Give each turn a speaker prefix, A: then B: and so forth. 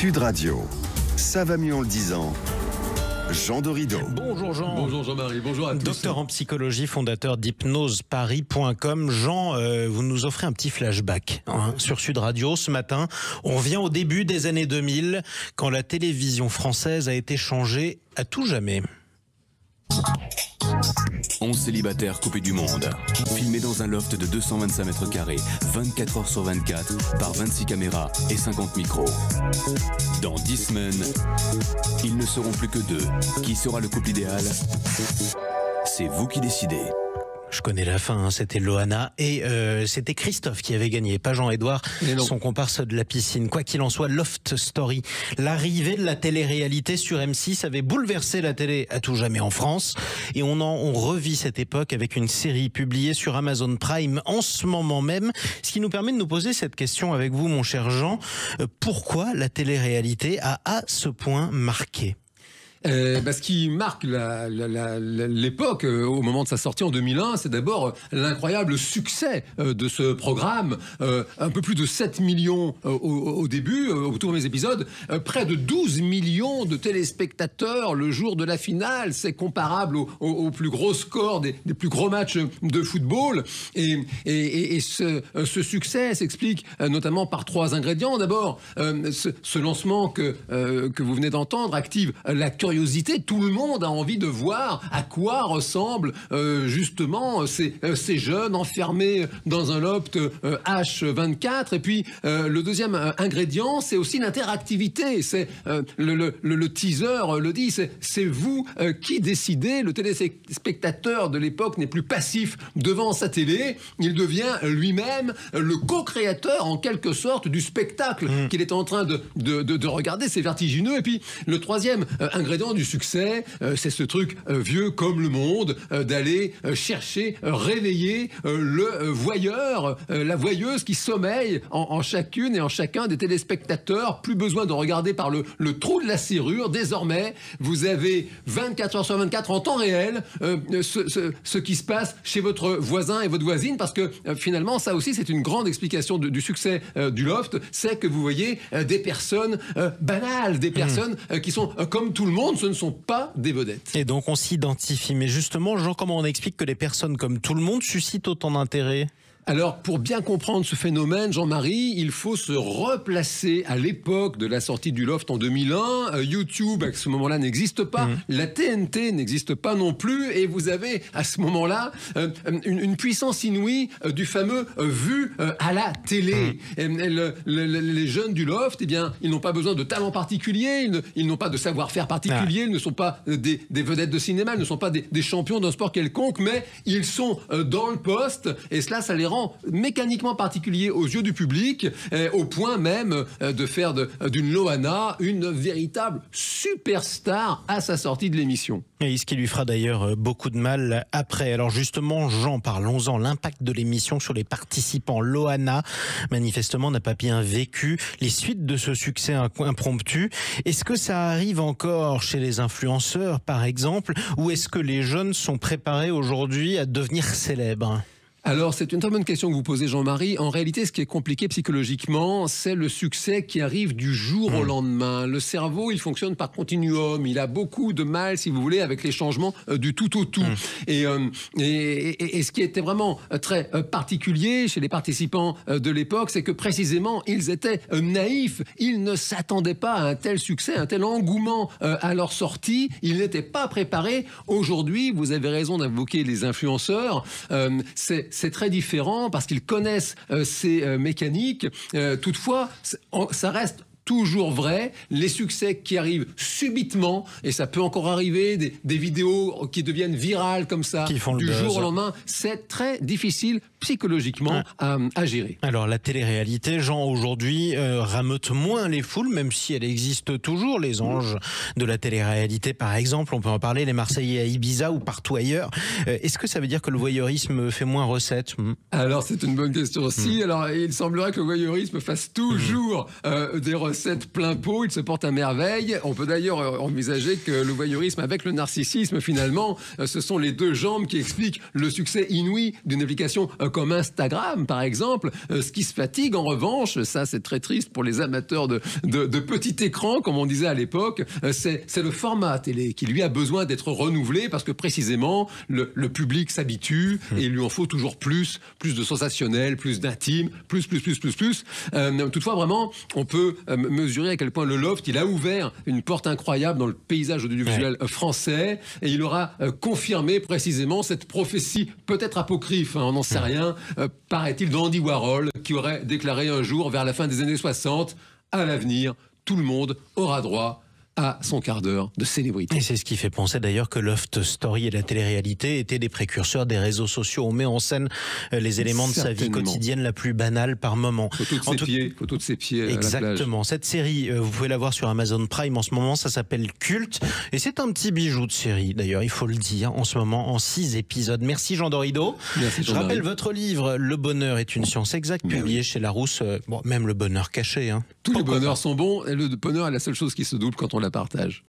A: Sud Radio. Ça va mieux en le disant. Jean Dorido.
B: Bonjour Jean.
C: Bonjour Jean-Marie, bonjour à tous.
B: Docteur en psychologie, fondateur d'hypnoseparis.com. Jean, vous nous offrez un petit flashback sur Sud Radio ce matin. On vient au début des années 2000, quand la télévision française a été changée à tout jamais.
D: 11 célibataires coupés du monde, filmés dans un loft de 225 mètres carrés, 24 heures sur 24, par 26 caméras et 50 micros. Dans 10 semaines, ils ne seront plus que deux. Qui sera le couple idéal? C'est vous qui décidez.
B: Je connais la fin, c'était Loana et c'était Christophe qui avait gagné, pas Jean-Édouard, son comparse de la piscine. Quoi qu'il en soit, Loft Story, l'arrivée de la télé-réalité sur M6 avait bouleversé la télé à tout jamais en France et on revit cette époque avec une série publiée sur Amazon Prime en ce moment même, ce qui nous permet de nous poser cette question avec vous, mon cher Jean. Pourquoi la télé-réalité a à ce point marqué ?
C: Ce qui marque l'époque au moment de sa sortie en 2001, c'est d'abord l'incroyable succès de ce programme. Un peu plus de 7 millions au début, au tout premier épisode, près de 12 millions de téléspectateurs le jour de la finale. C'est comparable au plus gros score des plus gros matchs de football. Et ce succès s'explique notamment par 3 ingrédients. D'abord, ce lancement que vous venez d'entendre active la curiosité. Tout le monde a envie de voir à quoi ressemblent justement ces jeunes enfermés dans un loft H24. Et puis le deuxième ingrédient, c'est aussi l'interactivité. C'est le teaser le dit, c'est vous qui décidez. Le téléspectateur de l'époque n'est plus passif devant sa télé, il devient lui-même le co-créateur en quelque sorte du spectacle qu'il est en train de regarder. C'est vertigineux. Et puis le troisième ingrédient du succès, c'est ce truc vieux comme le monde, d'aller chercher, réveiller le voyeur, la voyeuse qui sommeille en chacune et en chacun des téléspectateurs. Plus besoin de regarder par le trou de la serrure. Désormais, vous avez 24 heures sur 24 en temps réel ce qui se passe chez votre voisin et votre voisine, parce que finalement, ça aussi, c'est une grande explication du succès du Loft, c'est que vous voyez des personnes banales, des personnes qui sont comme tout le monde. Ce ne sont pas des vedettes.
B: Et donc on s'identifie. Mais justement, Jean, comment on explique que les personnes comme tout le monde suscitent autant d'intérêt ?
C: Alors, pour bien comprendre ce phénomène, Jean-Marie, il faut se replacer à l'époque de la sortie du Loft en 2001. YouTube, à ce moment-là, n'existe pas. La TNT n'existe pas non plus. Et vous avez, à ce moment-là, une puissance inouïe du fameux vu à la télé. Les jeunes du Loft, eh bien, ils n'ont pas besoin de talent particulier, ils n'ont pas de savoir-faire particulier, ils ne sont pas des vedettes de cinéma, ils ne sont pas des champions d'un sport quelconque, mais ils sont dans le poste. Et cela, ça les rend mécaniquement particulier aux yeux du public, au point même de faire d'une Loana une véritable superstar à sa sortie de l'émission.
B: Et ce qui lui fera d'ailleurs beaucoup de mal après. Alors justement, Jean, parlons-en, l'impact de l'émission sur les participants. Loana, manifestement, n'a pas bien vécu les suites de ce succès impromptu. Est-ce que ça arrive encore chez les influenceurs, par exemple, ou est-ce que les jeunes sont préparés aujourd'hui à devenir célèbres ?
C: Alors, c'est une très bonne question que vous posez, Jean-Marie. En réalité, ce qui est compliqué psychologiquement, c'est le succès qui arrive du jour au lendemain. Le cerveau, il fonctionne par continuum. Il a beaucoup de mal, si vous voulez, avec les changements du tout au tout. Et ce qui était vraiment très particulier chez les participants de l'époque, c'est que précisément, ils étaient naïfs. Ils ne s'attendaient pas à un tel succès, un tel engouement à leur sortie. Ils n'étaient pas préparés. Aujourd'hui, vous avez raison d'invoquer les influenceurs. C'est très différent parce qu'ils connaissent ces mécaniques. Toutefois, ça reste toujours vrai, les succès qui arrivent subitement, et ça peut encore arriver, des vidéos qui deviennent virales comme ça, du jour au lendemain, c'est très difficile psychologiquement à gérer.
B: Alors la télé-réalité, Jean, aujourd'hui rameute moins les foules, même si elle existe toujours, les anges de la télé-réalité par exemple, on peut en parler, les Marseillais à Ibiza ou partout ailleurs. Est-ce que ça veut dire que le voyeurisme fait moins recette ?
C: Alors c'est une bonne question aussi. Alors il semblerait que le voyeurisme fasse toujours des recettes plein pot, il se porte à merveille. On peut d'ailleurs envisager que le voyeurisme avec le narcissisme, finalement, ce sont les deux jambes qui expliquent le succès inouï d'une application comme Instagram, par exemple. Ce qui se fatigue, en revanche, ça c'est très triste pour les amateurs de petit écran, comme on disait à l'époque, c'est le format télé qui lui a besoin d'être renouvelé parce que précisément le public s'habitue et il lui en faut toujours plus de sensationnel, plus d'intime, plus. Toutefois, vraiment, on peut mesurer à quel point le Loft, il a ouvert une porte incroyable dans le paysage audiovisuel français et il aura confirmé précisément cette prophétie, peut-être apocryphe, hein, on n'en sait rien, paraît-il, d'Andy Warhol, qui aurait déclaré un jour, vers la fin des années 60, à l'avenir, tout le monde aura droit à son quart d'heure de célébrité.
B: Et c'est ce qui fait penser d'ailleurs que Loft Story et la télé-réalité étaient des précurseurs des réseaux sociaux. On met en scène les éléments de sa vie quotidienne la plus banale par moment.
C: Photo de ses pieds
B: exactement. Cette série, vous pouvez la voir sur Amazon Prime en ce moment, ça s'appelle Culte. Et c'est un petit bijou de série, d'ailleurs, il faut le dire, en ce moment, en 6 épisodes. Merci Jean Dorido. Je rappelle votre livre, Le bonheur est une science exacte, publié chez Larousse. Bon, même le bonheur caché. Hein.
C: Tous les bonheurs sont bons, et le bonheur est la seule chose qui se double quand on la partage.